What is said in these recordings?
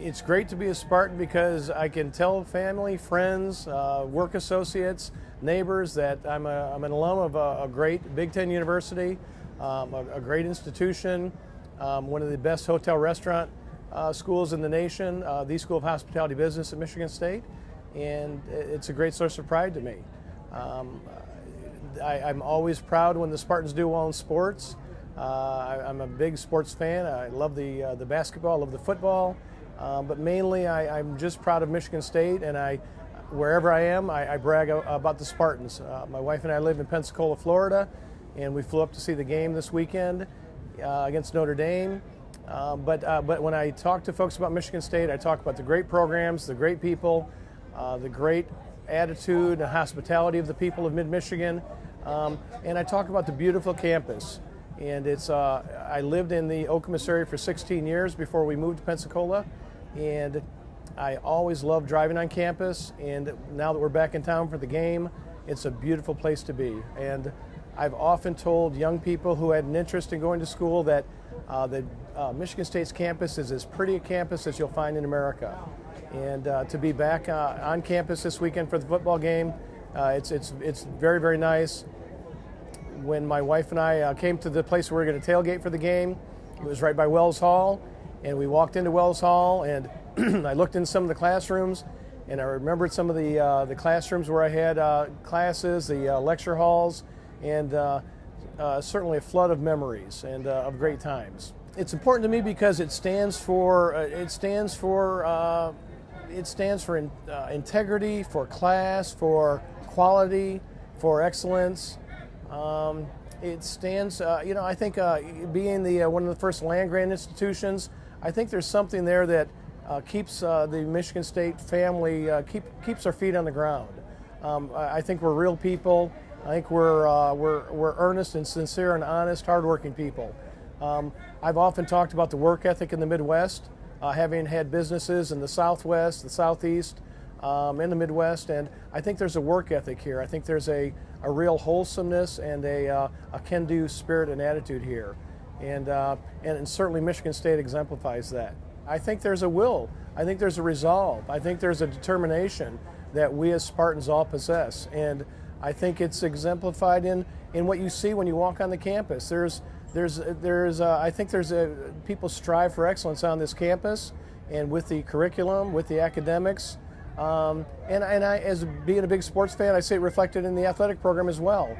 It's great to be a Spartan because I can tell family, friends, work associates, neighbors that I'm an alum of a great Big Ten university, a great institution, one of the best hotel restaurant schools in the nation, the School of Hospitality Business at Michigan State, and it's a great source of pride to me. I'm always proud when the Spartans do well in sports. I'm a big sports fan. I love the basketball, I love the football, but mainly I'm just proud of Michigan State, and wherever I am, I brag about the Spartans. My wife and I live in Pensacola, Florida, and we flew up to see the game this weekend against Notre Dame. But when I talk to folks about Michigan State, I talk about the great programs, the great people, the great attitude and hospitality of the people of mid-Michigan, and I talk about the beautiful campus. And I lived in the Okemos area for 16 years before we moved to Pensacola, and I always loved driving on campus, and now that we're back in town for the game, it's a beautiful place to be. And I've often told young people who had an interest in going to school that Michigan State's campus is as pretty a campus as you'll find in America. And to be back on campus this weekend for the football game, it's very, very nice. When my wife and I came to the place where we were going to tailgate for the game, it was right by Wells Hall, and we walked into Wells Hall, and I looked in some of the classrooms, and I remembered some of the classrooms where I had classes, the lecture halls, and certainly a flood of memories and of great times. It's important to me because it stands for integrity, for class, for quality, for excellence. It stands, I think being one of the first land-grant institutions, I think there's something there that keeps the Michigan State family, keeps our feet on the ground. I think we're real people. I think we're earnest and sincere and honest, hardworking people. I've often talked about the work ethic in the Midwest, having had businesses in the Southwest, the Southeast, in the Midwest, and I think there's a work ethic here. I think there's a real wholesomeness and a can-do spirit and attitude here, and certainly Michigan State exemplifies that. I think there's a will. I think there's a resolve. I think there's a determination that we as Spartans all possess, and I think it's exemplified in what you see when you walk on the campus. I think people strive for excellence on this campus, and with the curriculum, with the academics. And I, as being a big sports fan, I see it reflected in the athletic program as well.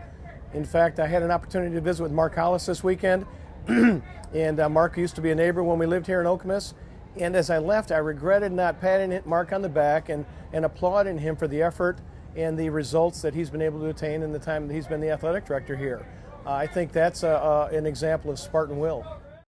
In fact, I had an opportunity to visit with Mark Hollis this weekend, and Mark used to be a neighbor when we lived here in Okemos. And as I left, I regretted not patting Mark on the back and applauding him for the effort and the results that he's been able to attain in the time that he's been the athletic director here. I think that's an example of Spartan will.